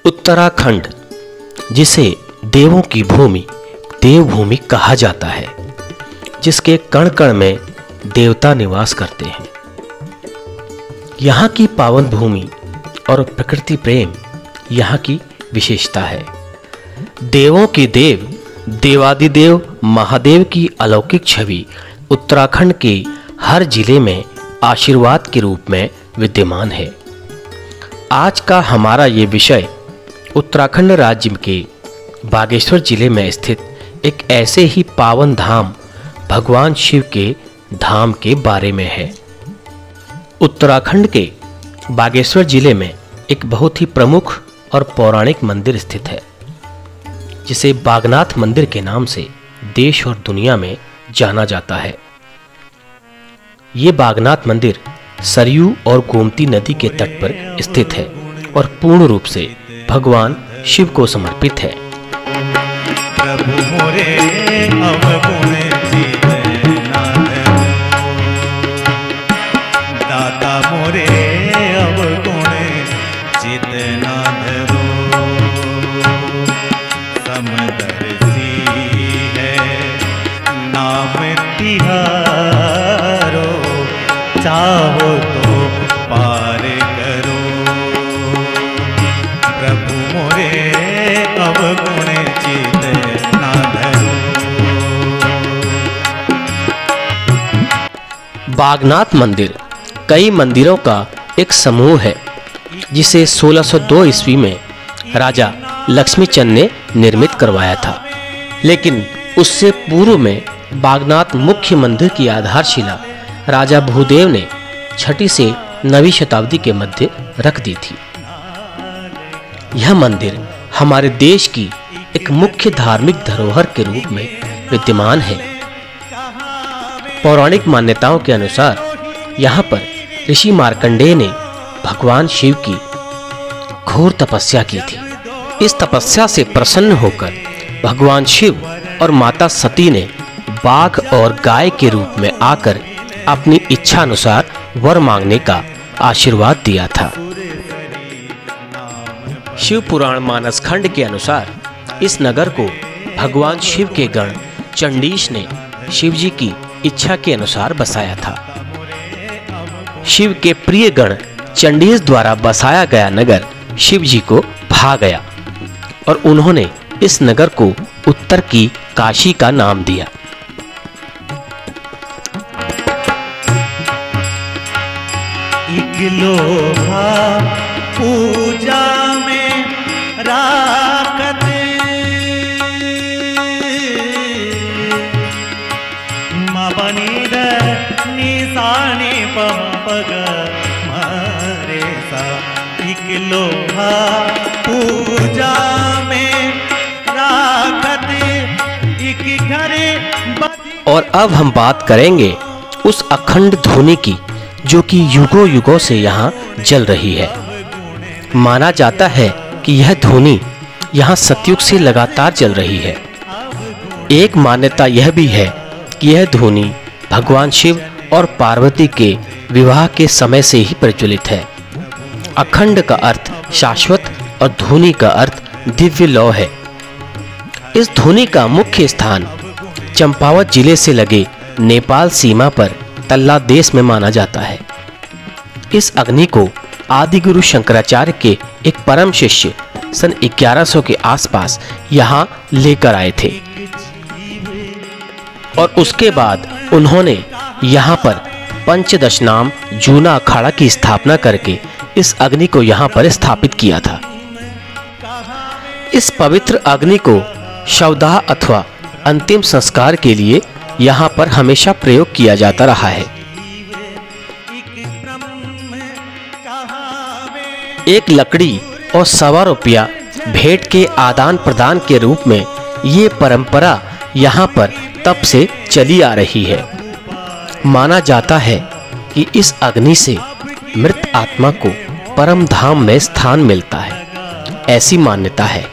उत्तराखंड, जिसे देवों की भूमि देवभूमि कहा जाता है, जिसके कण कण में देवता निवास करते हैं। यहाँ की पावन भूमि और प्रकृति प्रेम यहाँ की विशेषता है। देवों के देव देवादिदेव महादेव की अलौकिक छवि उत्तराखंड के हर जिले में आशीर्वाद के रूप में विद्यमान है। आज का हमारा ये विषय उत्तराखंड राज्य के बागेश्वर जिले में स्थित एक ऐसे ही पावन धाम भगवान शिव के धाम के बारे में है। उत्तराखंड के बागेश्वर जिले में एक बहुत ही प्रमुख और पौराणिक मंदिर स्थित है, जिसे बागनाथ मंदिर के नाम से देश और दुनिया में जाना जाता है। ये बागनाथ मंदिर सरयू और गोमती नदी के तट पर स्थित है और पूर्ण रूप से भगवान शिव को समर्पित है। प्रभु मोरे अवगुण दाता मोरे अवगुण जितना धरो समदर्शी है नाम तिहारो चाहो तो पार करो प्रभु मोरे अवगुण जितना धरो। बागनाथ मंदिर कई मंदिरों का एक समूह है, जिसे 1602 ईस्वी में राजा लक्ष्मीचंद ने निर्मित करवाया था। लेकिन उससे पूर्व में बागनाथ मुख्य मंदिर की आधारशिला राजा भूदेव ने 6वीं से 9वीं शताब्दी के मध्य रख दी थी। यह मंदिर हमारे देश की एक मुख्य धार्मिक धरोहर के रूप में विद्यमान है। पौराणिक मान्यताओं के अनुसार यहाँ पर ऋषि मार्कंडेय ने भगवान शिव की घोर तपस्या की थी। इस तपस्या से प्रसन्न होकर भगवान शिव और माता सती ने बाघ और गाय के रूप में आकर अपनी इच्छा अनुसार वर मांगने का आशीर्वाद दिया था। शिव पुराण मानस खंड के अनुसार इस नगर को भगवान शिव के गण चंडीश ने शिव जी की इच्छा के अनुसार बसाया था। शिव के प्रिय गण चंडीश द्वारा बसाया गया नगर शिव जी को भा गया और उन्होंने इस नगर को उत्तर की काशी का नाम दिया। इगलोहा पूजा में राकत मबनीद निशानी पंपग मारे सा इगलोहा पूजा में राकत एक घरे। और अब हम बात करेंगे उस अखंड ध्वनि की जो कि युगों युगों से यहाँ जल रही है। माना जाता है कि यह ध्वनि यहाँ सतयुग से लगातार चल रही है। एक मान्यता यह भी है कि यह ध्वनि भगवान शिव और पार्वती के विवाह के समय से ही प्रचलित है। अखंड का अर्थ शाश्वत और ध्वनि का अर्थ दिव्य लौ है। इस ध्वनि का मुख्य स्थान चंपावत जिले से लगे नेपाल सीमा पर तल्ला देश में माना जाता है। इस अग्नि को आदि गुरु शंकराचार्य के एक परम शिष्य सन 1100 के आसपास यहाँ लेकर आए थे और उसके बाद उन्होंने यहाँ पर पंचदश नाम जूना अखाड़ा की स्थापना करके इस अग्नि को यहाँ पर स्थापित किया था। इस पवित्र अग्नि को शवदाह अथवा अंतिम संस्कार के लिए यहाँ पर हमेशा प्रयोग किया जाता रहा है। एक लकड़ी और ₹1 भेंट के आदान प्रदान के रूप में ये परंपरा यहाँ पर तब से चली आ रही है। माना जाता है कि इस अग्नि से मृत आत्मा को परम धाम में स्थान मिलता है, ऐसी मान्यता है।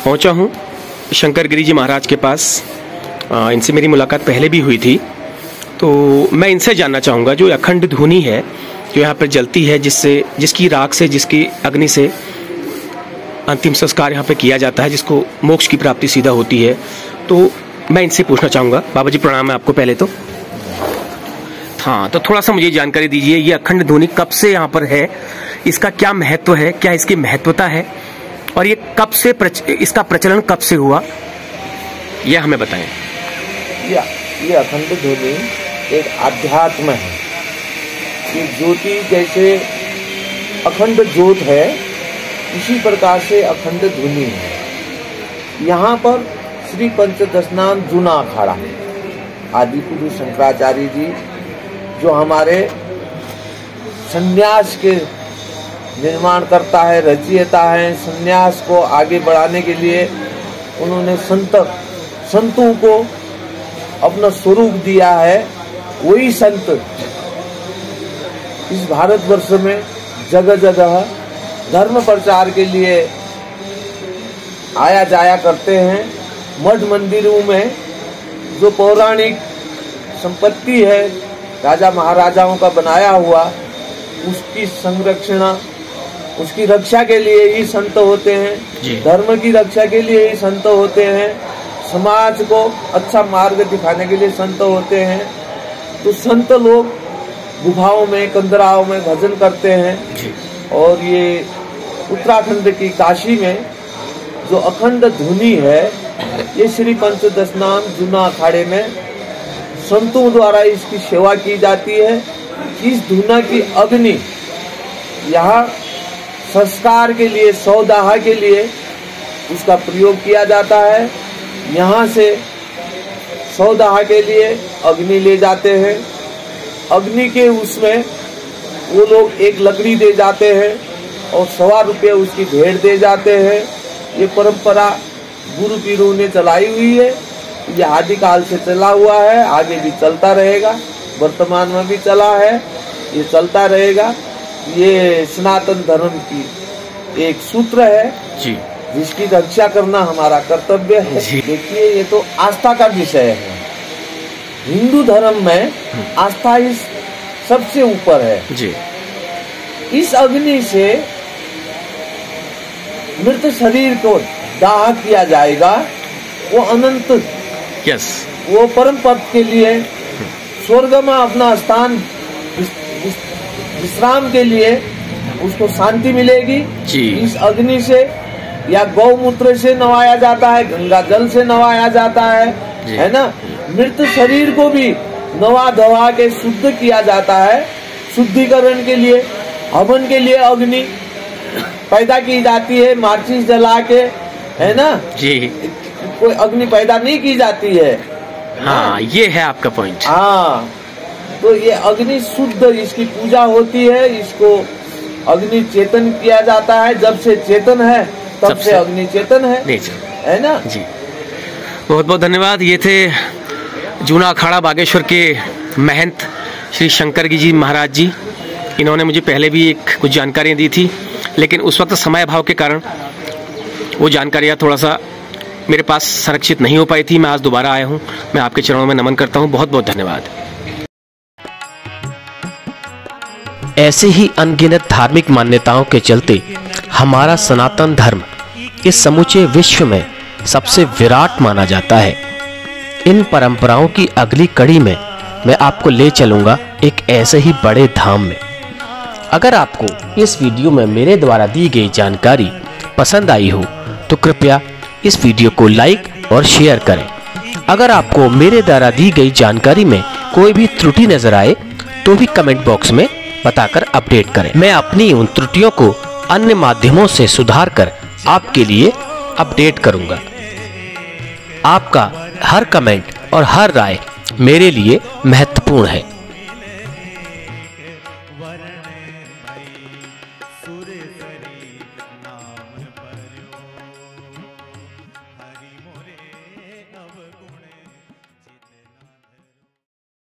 पहुंचा हूं शंकर गिरी जी महाराज के पास। इनसे मेरी मुलाकात पहले भी हुई थी, तो मैं इनसे जानना चाहूँगा जो अखंड धुनी है जो यहाँ पर जलती है, जिसकी राख से, जिसकी अग्नि से अंतिम संस्कार यहाँ पे किया जाता है, जिसको मोक्ष की प्राप्ति सीधा होती है। तो मैं इनसे पूछना चाहूँगा। बाबा जी प्रणाम है आपको पहले तो। हाँ, तो थोड़ा सा मुझे जानकारी दीजिए, ये अखंड धुनी कब से यहाँ पर है, इसका क्या महत्व है, क्या इसकी महत्वता है, और ये कब से इसका प्रचलन कब से हुआ, यह हमें बताएं। ये अखंड ध्वनि एक आध्यात्म है। ये ज्योति जैसे अखंड ज्योत है, इसी प्रकार से अखंड ध्वनि है। यहाँ पर श्री पंचदशनाम जूना अखाड़ा आदि पुरुष शंकराचार्य जी जो हमारे संन्यास के निर्माण करता है, रचयिता है, संन्यास को आगे बढ़ाने के लिए उन्होंने संतों को अपना स्वरूप दिया है। वही संत इस भारतवर्ष में जगह जगह धर्म प्रचार के लिए आया जाया करते हैं। मठ मंदिरों में जो पौराणिक संपत्ति है राजा महाराजाओं का बनाया हुआ, उसकी संरक्षण, उसकी रक्षा के लिए ही संत होते हैं, धर्म की रक्षा के लिए ही संत होते हैं, समाज को अच्छा मार्ग दिखाने के लिए संत होते हैं। तो संत लोग गुफाओं में, कंदराओं में भजन करते हैं। और ये उत्तराखंड की काशी में जो अखंड धुनी है, ये श्री पंचदशनाम जूना अखाड़े में संतों द्वारा इसकी सेवा की जाती है। इस धुना की अग्नि यहाँ संस्कार के लिए, सौदाह के लिए उसका प्रयोग किया जाता है। यहाँ से सौदाह के लिए अग्नि ले जाते हैं। अग्नि के उसमें वो लोग एक लकड़ी दे जाते हैं और ₹1.25 उसकी भेंट दे जाते हैं। ये परंपरा गुरु पीरों ने चलाई हुई है। ये आदिकाल से चला हुआ है, आगे भी चलता रहेगा, वर्तमान में भी चला है, ये चलता रहेगा। ये सनातन धर्म की एक सूत्र है जी, जिसकी रक्षा करना हमारा कर्तव्य है। देखिए, ये तो आस्था का विषय है। हिंदू धर्म में आस्था इस सबसे ऊपर है जी। इस अग्नि से मृत शरीर को दाह किया जाएगा। वो अनंत, वो परम पद के लिए स्वर्ग में अपना स्थान, विश्राम के लिए उसको शांति मिलेगी जी। इस अग्नि से या गौमूत्र से नवाया जाता है, गंगा जल से नवाया जाता है ना। मृत शरीर को भी नवा धवा के शुद्ध किया जाता है। शुद्धिकरण के लिए, हवन के लिए अग्नि पैदा की जाती है, माचिस जला के, है ना जी। कोई अग्नि पैदा नहीं की जाती है। हाँ, ये है आपका पॉइंट। हाँ, तो ये अग्नि शुद्ध, इसकी पूजा होती है। इसको अग्नि चेतन किया जाता है। जब से चेतन है तब से अग्नि चेतन है ना जी। बहुत बहुत धन्यवाद। ये थे जूना अखाड़ा बागेश्वर के महंत श्री शंकर जी महाराज जी। इन्होंने मुझे पहले भी कुछ जानकारियाँ दी थी, लेकिन उस वक्त समय अभाव के कारण वो जानकारियाँ थोड़ा सा मेरे पास संरक्षित नहीं हो पाई थी। मैं आज दोबारा आया हूँ। मैं आपके चरणों में नमन करता हूँ। बहुत बहुत धन्यवाद। ऐसे ही अनगिनत धार्मिक मान्यताओं के चलते हमारा सनातन धर्म इस समूचे विश्व में सबसे विराट माना जाता है। इन परंपराओं की अगली कड़ी में मैं आपको ले चलूंगा एक ऐसे ही बड़े धाम में। अगर आपको इस वीडियो में मेरे द्वारा दी गई जानकारी पसंद आई हो तो कृपया इस वीडियो को लाइक और शेयर करें। अगर आपको मेरे द्वारा दी गई जानकारी में कोई भी त्रुटि नजर आए तो भी कमेंट बॉक्स में बताकर अपडेट करें। मैं अपनी उन त्रुटियों को अन्य माध्यमों से सुधार कर आपके लिए अपडेट करूंगा। आपका हर कमेंट और हर राय मेरे लिए महत्वपूर्ण है।